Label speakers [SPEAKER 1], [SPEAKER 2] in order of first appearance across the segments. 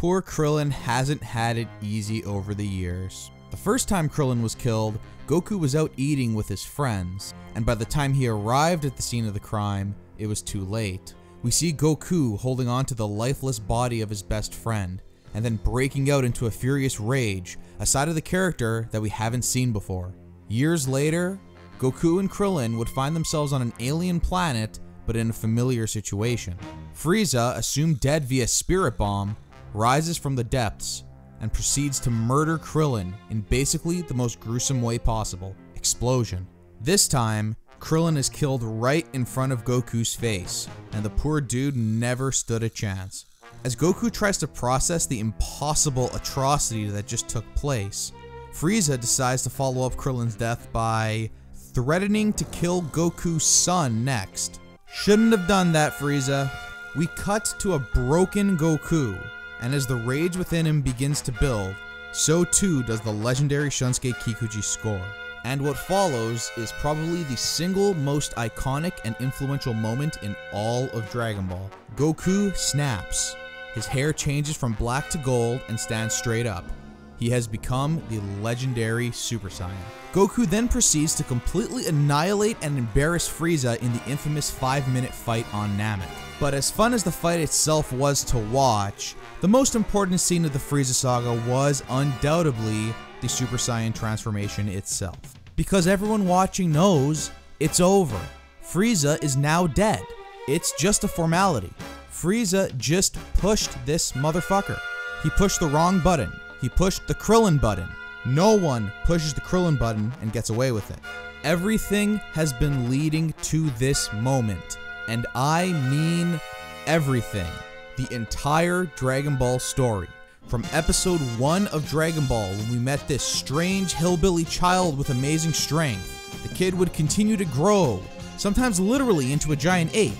[SPEAKER 1] Poor Krillin hasn't had it easy over the years. The first time Krillin was killed, Goku was out eating with his friends, and by the time he arrived at the scene of the crime, it was too late. We see Goku holding on to the lifeless body of his best friend, and then breaking out into a furious rage, a side of the character that we haven't seen before. Years later, Goku and Krillin would find themselves on an alien planet, but in a familiar situation. Frieza, assumed dead via spirit bomb, rises from the depths and proceeds to murder Krillin in basically the most gruesome way possible: explosion. This time, Krillin is killed right in front of Goku's face, and the poor dude never stood a chance. As Goku tries to process the impossible atrocity that just took place, Frieza decides to follow up Krillin's death by threatening to kill Goku's son next. Shouldn't have done that, Frieza. We cut to a broken Goku, and as the rage within him begins to build, so too does the legendary Shunsuke Kikuchi score. And what follows is probably the single most iconic and influential moment in all of Dragon Ball. Goku snaps. His hair changes from black to gold and stands straight up. He has become the legendary Super Saiyan. Goku then proceeds to completely annihilate and embarrass Frieza in the infamous 5-minute fight on Namek. But as fun as the fight itself was to watch, the most important scene of the Frieza saga was undoubtedly the Super Saiyan transformation itself. Because everyone watching knows it's over. Frieza is now dead. It's just a formality. Frieza just pushed this motherfucker. He pushed the wrong button. He pushed the Krillin button. No one pushes the Krillin button and gets away with it. Everything has been leading to this moment, and I mean everything. The entire Dragon Ball story. From episode 1 of Dragon Ball, when we met this strange hillbilly child with amazing strength, the kid would continue to grow, sometimes literally into a giant ape,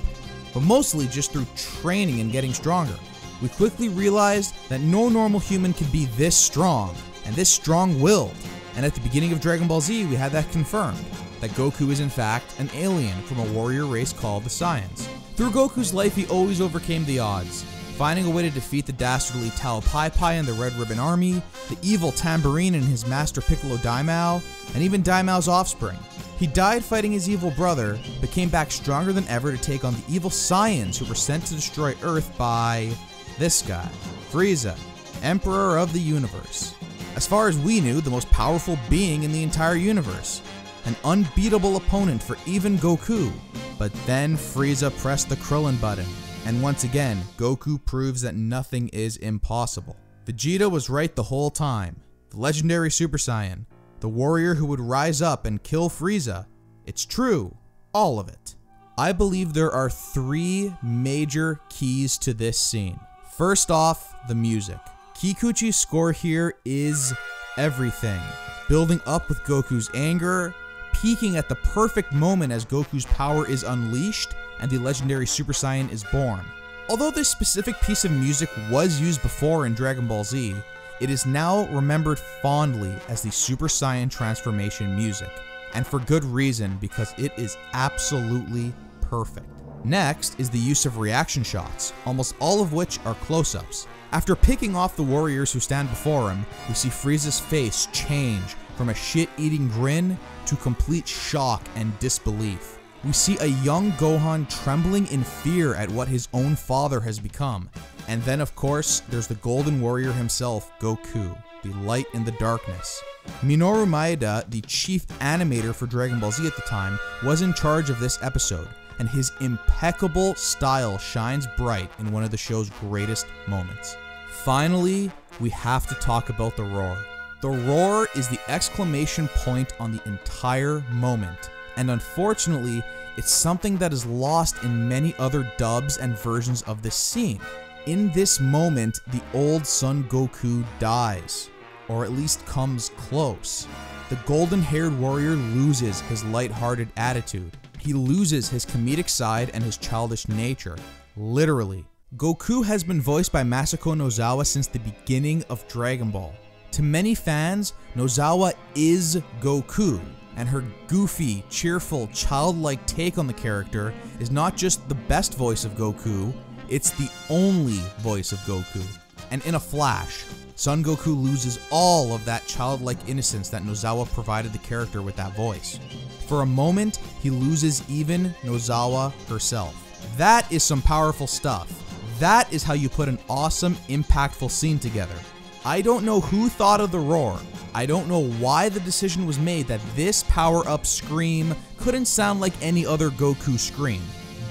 [SPEAKER 1] but mostly just through training and getting stronger. We quickly realized that no normal human could be this strong, and this strong-willed. And at the beginning of Dragon Ball Z, we had that confirmed, that Goku is in fact an alien from a warrior race called the Saiyans. Through Goku's life, he always overcame the odds, finding a way to defeat the dastardly Tao Pai Pai and the Red Ribbon Army, the evil Tambourine and his master Piccolo Daimao, and even Daimao's offspring. He died fighting his evil brother, but came back stronger than ever to take on the evil Saiyans who were sent to destroy Earth by this guy, Frieza, Emperor of the Universe. As far as we knew, the most powerful being in the entire universe. An unbeatable opponent for even Goku. But then Frieza pressed the Krillin button, and once again, Goku proves that nothing is impossible. Vegeta was right the whole time. The legendary Super Saiyan, the warrior who would rise up and kill Frieza. It's true, all of it. I believe there are 3 major keys to this scene. First off, the music. Kikuchi's score here is everything. Building up with Goku's anger, peaking at the perfect moment as Goku's power is unleashed and the legendary Super Saiyan is born. Although this specific piece of music was used before in Dragon Ball Z, it is now remembered fondly as the Super Saiyan transformation music. And for good reason, because it is absolutely perfect. Next is the use of reaction shots, almost all of which are close-ups. After picking off the warriors who stand before him, we see Frieza's face change from a shit-eating grin to complete shock and disbelief. We see a young Gohan trembling in fear at what his own father has become. And then of course, there's the Golden Warrior himself, Goku, the light in the darkness. Minoru Maeda, the chief animator for Dragon Ball Z at the time, was in charge of this episode, and his impeccable style shines bright in one of the show's greatest moments. Finally, we have to talk about the roar. The roar is the exclamation point on the entire moment, and unfortunately, it's something that is lost in many other dubs and versions of this scene. In this moment, the old Son Goku dies, or at least comes close. The golden-haired warrior loses his light-hearted attitude. He loses his comedic side and his childish nature, literally. Goku has been voiced by Masako Nozawa since the beginning of Dragon Ball. To many fans, Nozawa is Goku, and her goofy, cheerful, childlike take on the character is not just the best voice of Goku, it's the only voice of Goku. and in a flash, Son Goku loses all of that childlike innocence that Nozawa provided the character with that voice. For a moment, he loses even Nozawa herself. That is some powerful stuff. That is how you put an awesome, impactful scene together. I don't know who thought of the roar. I don't know why the decision was made that this power-up scream couldn't sound like any other Goku scream.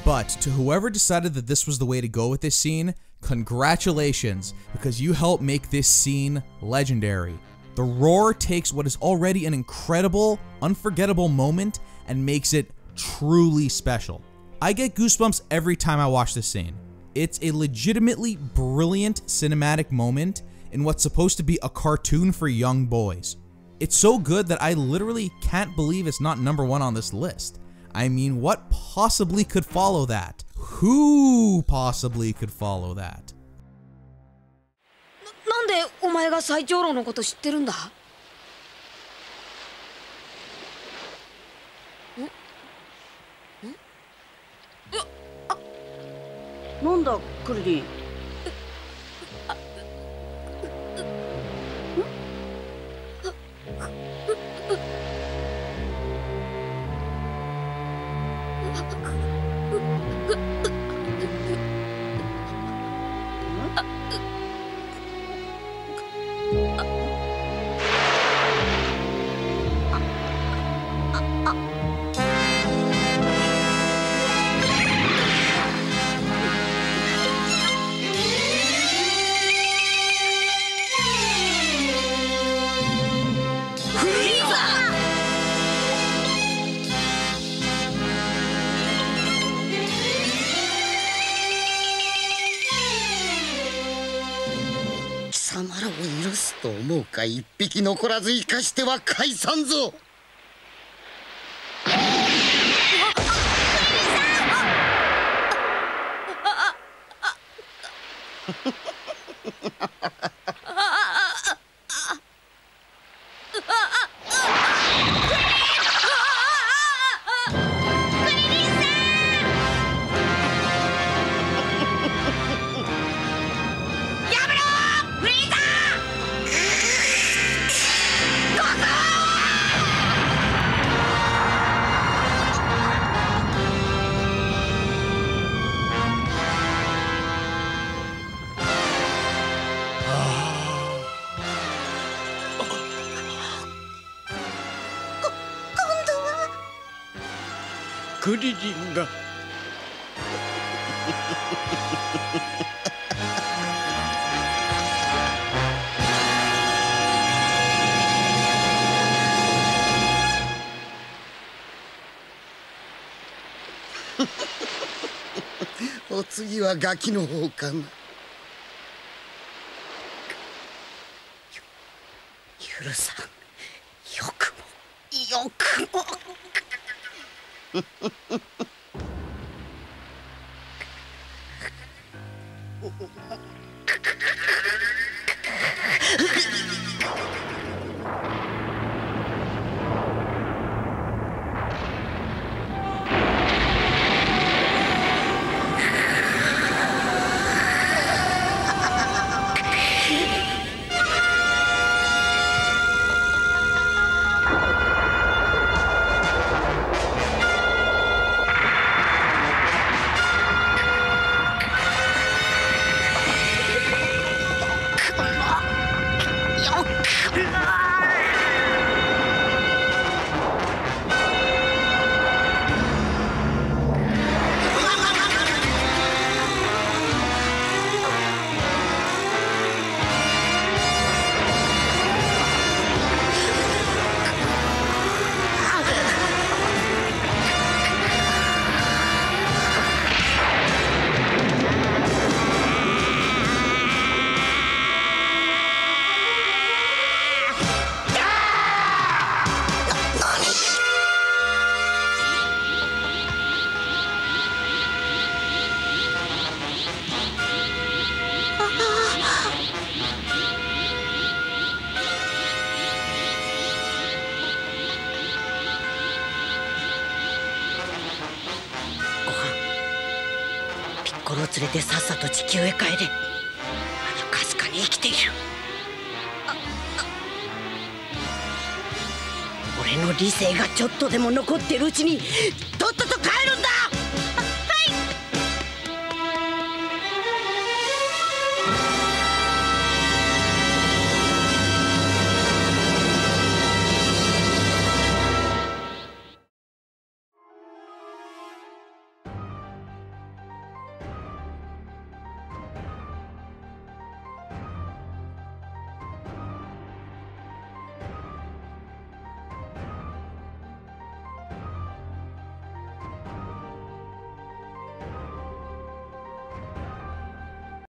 [SPEAKER 1] But to whoever decided that this was the way to go with this scene, congratulations, because you helped make this scene legendary. The roar takes what is already an incredible, unforgettable moment and makes it truly special. I get goosebumps every time I watch this scene. It's a legitimately brilliant cinematic moment in what's supposed to be a cartoon for young boys. It's so good that I literally can't believe it's not #1 on this list. I mean, what possibly could follow that? Who possibly could follow that?
[SPEAKER 2] なんでお前が最長老のこと知ってるんだ？
[SPEAKER 3] なんだクリリン。
[SPEAKER 4] 貴様らを許すと思うか。一匹残らず生かしては解散ぞ。クリリンがお次はガキの方かな。許さん。よくもコロを連れてさっさと地球へ帰れ。かすかに
[SPEAKER 3] 生きている。俺の理性がちょっとでも残ってるうちにとっとと